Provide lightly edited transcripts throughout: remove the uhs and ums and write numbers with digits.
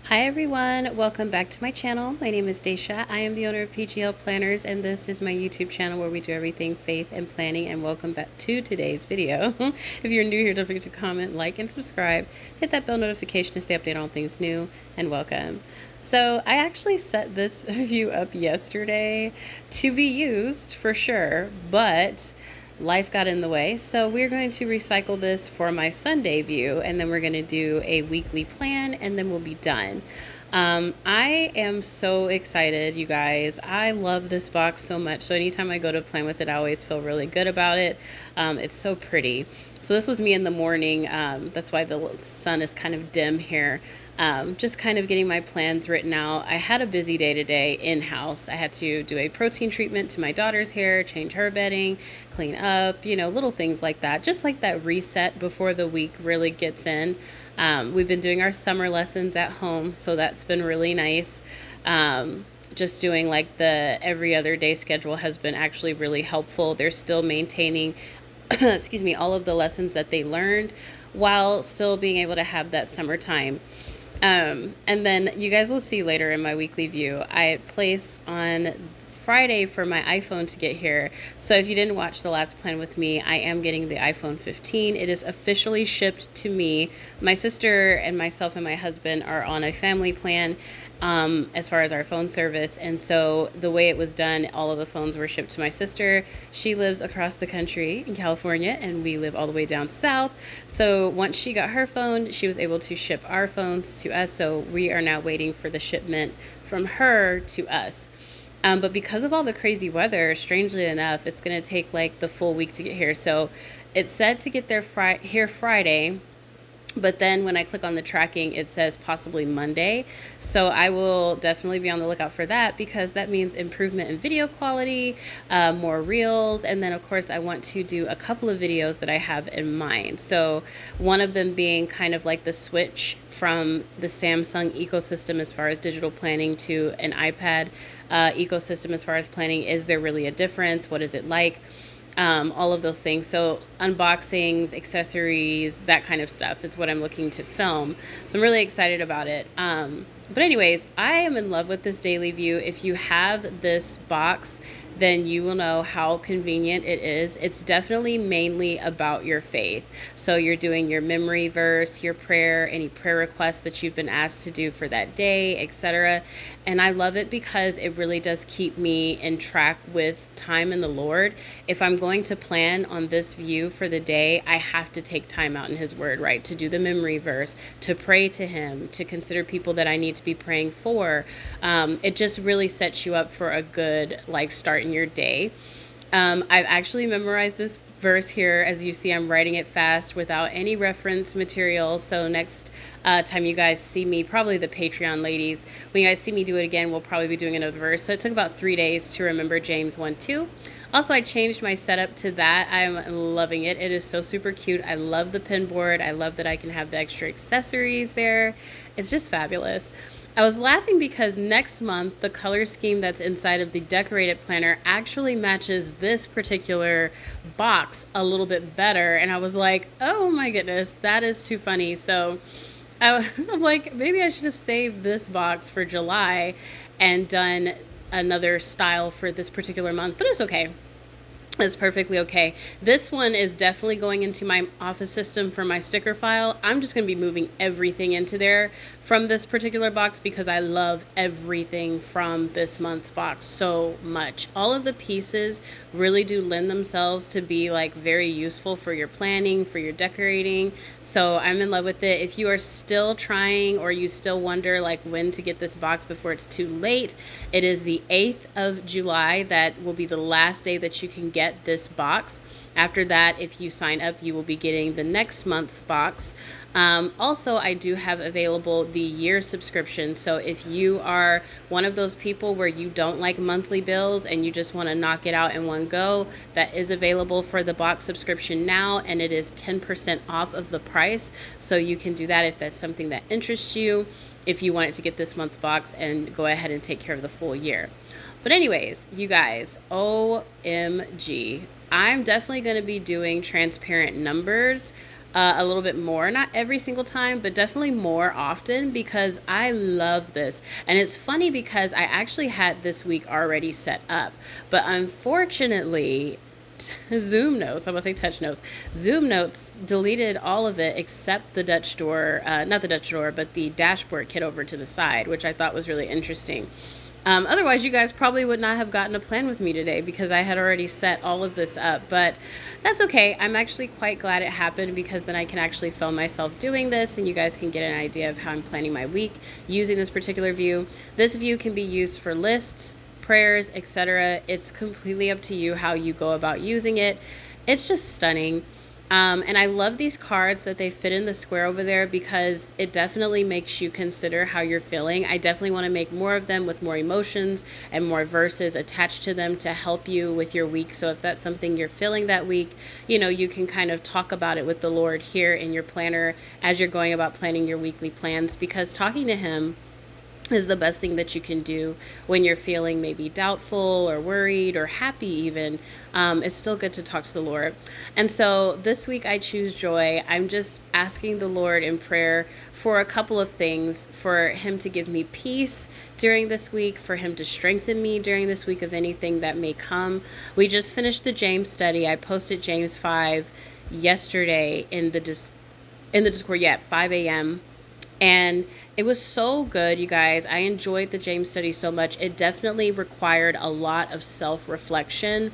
Hi everyone, welcome back to my channel. My name is Daisha. I am the owner of PGL Planners, and this is my YouTube channel where we do everything faith and planning. And welcome back to today's video. If you're new here, don't forget to comment, like, and subscribe. Hit that bell notification to stay updated on all things new, and welcome. So I actually set this view up yesterday to be used for sure, but life got in the way. So we're going to recycle this for my Sunday view, and then we're going to do a weekly plan, and then we'll be done. I am so excited, you guys. I love this box so much. So anytime I go to plan with it, I always feel really good about it. It's so pretty. So this was me in the morning. That's why the sun is kind of dim here. Just kind of getting my plans written out. I had a busy day today in-house. I had to do a protein treatment to my daughter's hair, change her bedding, clean up, little things like that. Just like that reset before the week really gets in. We've been doing our summer lessons at home, so that's been really nice. Just doing like the every other day schedule has been actually really helpful. They're still maintaining excuse me, all of the lessons that they learned while still being able to have that summertime. And then you guys will see later in my weekly view, I placed on Friday for my iPhone to get here. So if you didn't watch the last plan with me, I am getting the iPhone 15. It is officially shipped to me. My sister and myself and my husband are on a family plan as far as our phone service. And so the way it was done, all of the phones were shipped to my sister. She lives across the country in California, and we live all the way down south. So once she got her phone, she was able to ship our phones to us. So we are now waiting for the shipment from her to us. But because of all the crazy weather, strangely enough, it's going to take like the full week to get here. So it's said to get there here Friday. But then when I click on the tracking, it says possibly Monday. So I will definitely be on the lookout for that, because that means improvement in video quality, more reels. And then, of course, I want to do a couple of videos that I have in mind. So one of them being kind of like the switch from the Samsung ecosystem as far as digital planning to an iPad ecosystem as far as planning. Is there really a difference? What is it like? All of those things. So unboxings, accessories, that kind of stuff is what I'm looking to film. So I'm really excited about it. But anyways, I am in love with this daily view. If you have this box, then you will know how convenient it is. It's definitely mainly about your faith. So you're doing your memory verse, your prayer, any prayer requests that you've been asked to do for that day, etc. And I love it because it really does keep me in track with time in the Lord. If I'm going to plan on this view for the day, I have to take time out in His Word, right? To do the memory verse, to pray to Him, to consider people that I need to be praying for. It just really sets you up for a good start in your day. I've actually memorized this verse here. As you see, I'm writing it fast without any reference material. So next time you guys see me, probably the Patreon ladies, when you guys see me do it again, we'll probably be doing another verse. So it took about 3 days to remember James 1:2. Also, I changed my setup to that. I'm loving it. It is so super cute. I love the pin board. I love that I can have the extra accessories there. It's just fabulous. I was laughing because next month, the color scheme that's inside of the decorated planner actually matches this particular box a little bit better. And I was like, oh my goodness, that is too funny. So I'm like, maybe I should have saved this box for July and done another style for this particular month, but it's okay. It's perfectly okay. This one is definitely going into my office system for my sticker file. I'm just going to be moving everything into there from this particular box because I love everything from this month's box so much. All of the pieces really do lend themselves to be very useful for your planning, for your decorating. So I'm in love with it. If you are still trying or you still wonder when to get this box before it's too late, it is the 8th of July. That will be the last day that you can get this box. After that, if you sign up, you will be getting the next month's box. Also, I do have available the year subscription. So if you are one of those people where you don't like monthly bills and you just want to knock it out in one go, that is available for the box subscription now, and it is 10% off of the price. So you can do that if that's something that interests you. if you wanted to get this month's box and go ahead and take care of the full year. But anyways, you guys, OMG, I'm definitely going to be doing transparent numbers a little bit more, not every single time, but definitely more often, because I love this. And it's funny because I actually had this week already set up, but unfortunately, Zoomnotes, I want to say Touch Notes, Zoomnotes deleted all of it except the Dutch door, not the Dutch door, but the dashboard kit over to the side, which I thought was really interesting. Otherwise, you guys probably would not have gotten a plan with me today because I had already set all of this up, but that's okay. I'm actually quite glad it happened because then I can actually film myself doing this and you guys can get an idea of how I'm planning my week using this particular view. This view can be used for lists, prayers, etc. It's completely up to you how you go about using it. It's just stunning. And I love these cards that they fit in the square over there because it definitely makes you consider how you're feeling. I definitely want to make more of them with more emotions and more verses attached to them to help you with your week. So if that's something you're feeling that week, you can kind of talk about it with the Lord here in your planner as you're going about planning your weekly plans, because talking to Him is the best thing that you can do when you're feeling maybe doubtful or worried or happy even. It's still good to talk to the Lord. And so this week I choose joy. I'm just asking the Lord in prayer for a couple of things, for Him to give me peace during this week, for Him to strengthen me during this week of anything that may come. We just finished the James study. I posted James 5 yesterday in the Discord, at 5 a.m. And it was so good, you guys. I enjoyed the James study so much. It definitely required a lot of self-reflection.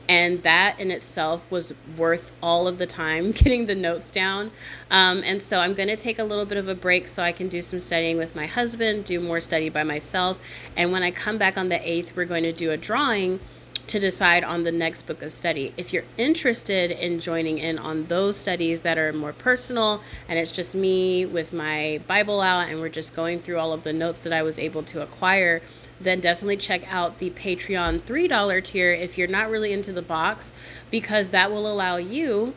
And that in itself was worth all of the time getting the notes down. And so I'm going to take a little bit of a break so I can do some studying with my husband, do more study by myself. And when I come back on the 8th, we're going to do a drawing to decide on the next book of study. If you're interested in joining in on those studies that are more personal and it's just me with my Bible out and we're just going through all of the notes that I was able to acquire, then definitely check out the Patreon $3 tier if you're not really into the box, because that will allow you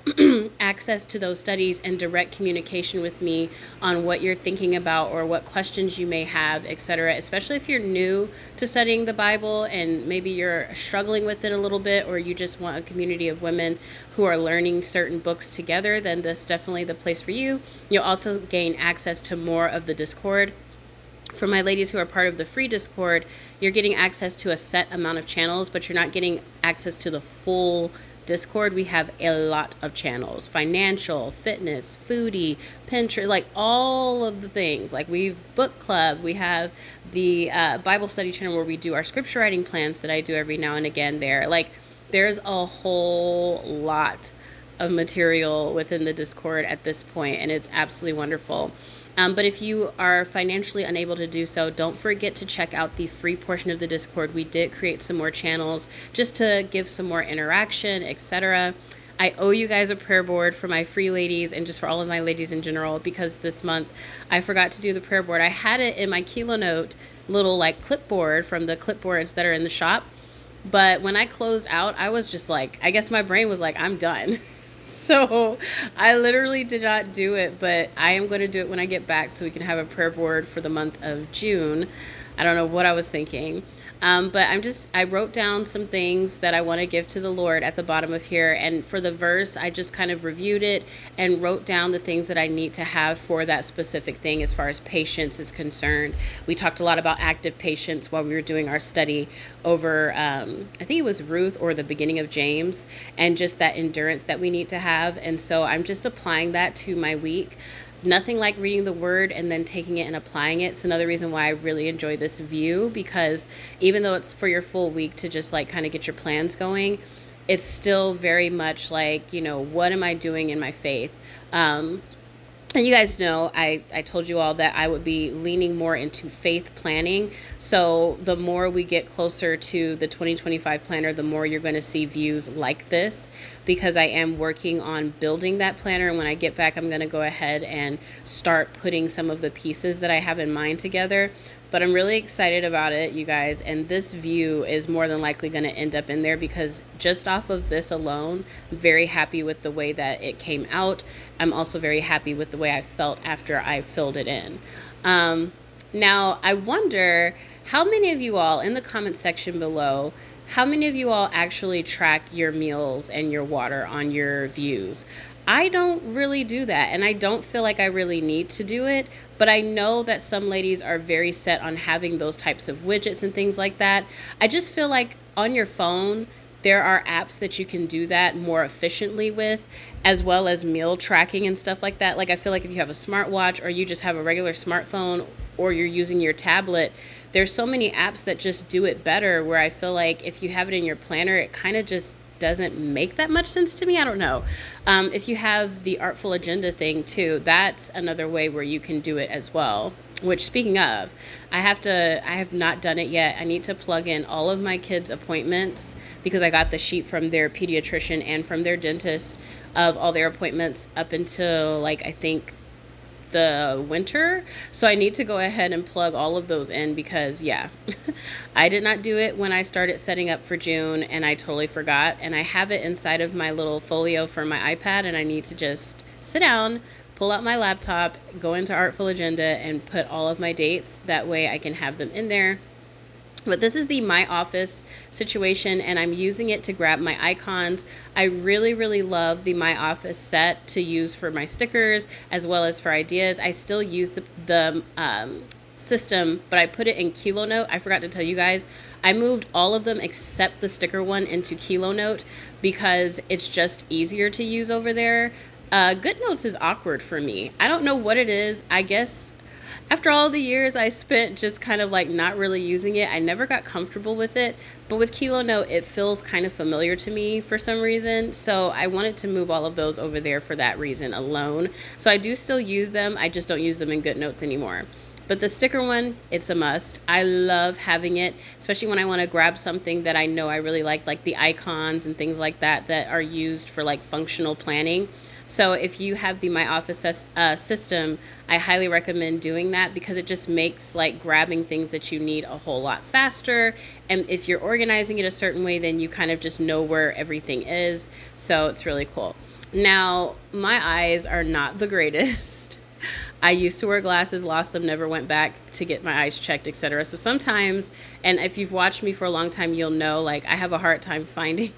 access to those studies and direct communication with me on what you're thinking about or what questions you may have, etc. Especially if you're new to studying the Bible and maybe you're struggling with it a little bit, or you just want a community of women who are learning certain books together, then this is definitely the place for you. You'll also gain access to more of the Discord. For my ladies who are part of the free Discord, you're getting access to a set amount of channels, but you're not getting access to the full Discord. We have a lot of channels: financial, fitness, foodie, Pinterest, like all of the things. Like we've book club, we have the Bible study channel where we do our scripture writing plans that I do every now and again there. Like there's a whole lot of material within the Discord at this point, and it's absolutely wonderful. But if you are financially unable to do so, don't forget to check out the free portion of the Discord. We did create some more channels just to give some more interaction, etc. I owe you guys a prayer board for my free ladies and just for all of my ladies in general, because this month I forgot to do the prayer board. I had it in my Kilo Note little like clipboard from the clipboards that are in the shop. But when I closed out, I was just like, I guess my brain was like, I'm done. So I literally did not do it, but I am going to do it when I get back so we can have a prayer board for the month of June. I don't know what I was thinking. But I wrote down some things that I want to give to the Lord at the bottom of here. And for the verse, I just kind of reviewed it and wrote down the things that I need to have for that specific thing as far as patience is concerned. We talked a lot about active patience while we were doing our study over, I think it was Ruth or the beginning of James, and just that endurance that we need to have. And so I'm just applying that to my week. Nothing like reading the word and then taking it and applying it. It's another reason why I really enjoy this view, because even though it's for your full week to just like kind of get your plans going, it's still very much like, what am I doing in my faith? And you guys know, I told you all that I would be leaning more into faith planning. So the more we get closer to the 2025 planner, the more you're going to see views like this, because I am working on building that planner. And when I get back, I'm going to go ahead and start putting some of the pieces that I have in mind together. But I'm really excited about it, you guys. And this view is more than likely going to end up in there, because just off of this alone, I'm very happy with the way that it came out. I'm also very happy with the way I felt after I filled it in. Now, I wonder how many of you all in the comment section below, how many of you all actually track your meals and your water on your views? I don't really do that, and I don't feel like I really need to do it, but I know that some ladies are very set on having those types of widgets and things like that. I just feel like on your phone, there are apps that you can do that more efficiently with, as well as meal tracking and stuff like that. Like, I feel like if you have a smartwatch or you just have a regular smartphone or you're using your tablet, there's so many apps that just do it better, where I feel like if you have it in your planner, it kind of just doesn't make that much sense to me. I don't know. If you have the Artful Agenda thing too, that's another way where you can do it as well. Which, speaking of, I have not done it yet. I need to plug in all of my kids' appointments, because I got the sheet from their pediatrician and from their dentist of all their appointments up until, like, I think the winter. So I need to go ahead and plug all of those in, because yeah, I did not do it when I started setting up for June, and I totally forgot. And I have it inside of my little folio for my iPad, and I need to just sit down, pull out my laptop, go into Artful Agenda, and put all of my dates. That way I can have them in there. But this is the My Office situation, and I'm using it to grab my icons. I really, really love the My Office set to use for my stickers as well as for ideas. I still use the system, but I put it in Kilo Note. I forgot to tell you guys, I moved all of them except the sticker one into Kilo Note, because it's just easier to use over there. GoodNotes is awkward for me. I don't know what it is. I guess after all the years I spent just kind of like not really using it, I never got comfortable with it. But with Kilo Note, it feels kind of familiar to me for some reason. So I wanted to move all of those over there for that reason alone. So I do still use them. I just don't use them in GoodNotes anymore. But the sticker one, it's a must. I love having it, especially when I want to grab something that I know I really like the icons and things like that that are used for like functional planning. So if you have the My Office system, I highly recommend doing that, because it just makes like grabbing things that you need a whole lot faster. And if you're organizing it a certain way, then you kind of just know where everything is. So it's really cool. Now, my eyes are not the greatest. I used to wear glasses, lost them, never went back to get my eyes checked, etc. So sometimes, and if you've watched me for a long time, you'll know, like, I have a hard time finding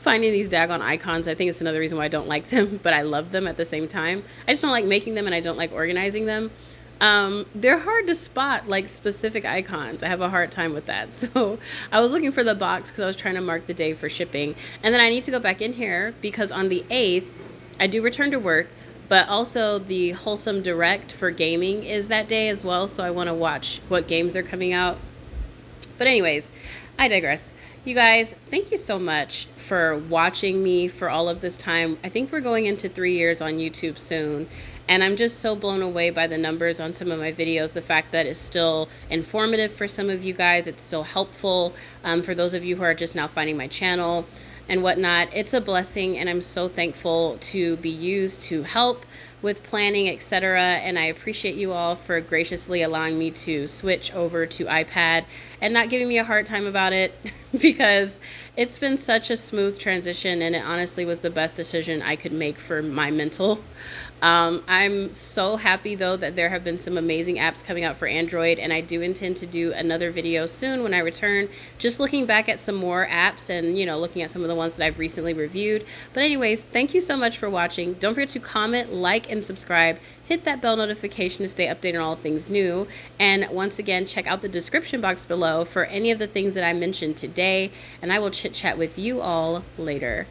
these daggone icons. I think it's another reason why I don't like them, but I love them at the same time. I just don't like making them, and I don't like organizing them. They're hard to spot, like specific icons. I have a hard time with that. So I was looking for the box because I was trying to mark the day for shipping. And then I need to go back in here because on the 8th, I do return to work, but also the Wholesome Direct for gaming is that day as well. So I want to watch what games are coming out. But anyways, I digress. You guys, thank you so much for watching me for all of this time. I think we're going into 3 years on YouTube soon. And I'm just so blown away by the numbers on some of my videos. The fact that it's still informative for some of you guys. It's still helpful for those of you who are just now finding my channel and whatnot. It's a blessing, and I'm so thankful to be used to help with planning, etc. And I appreciate you all for graciously allowing me to switch over to iPad and not giving me a hard time about it because it's been such a smooth transition, and it honestly was the best decision I could make for my mental. I'm so happy though that there have been some amazing apps coming out for Android, and I do intend to do another video soon when I return, just looking back at some more apps and, you know, looking at some of the ones that I've recently reviewed. But anyways, thank you so much for watching. Don't forget to comment, like, and subscribe. Hit that bell notification to stay updated on all things new. And once again, check out the description box below for any of the things that I mentioned today, and I will chit chat with you all later.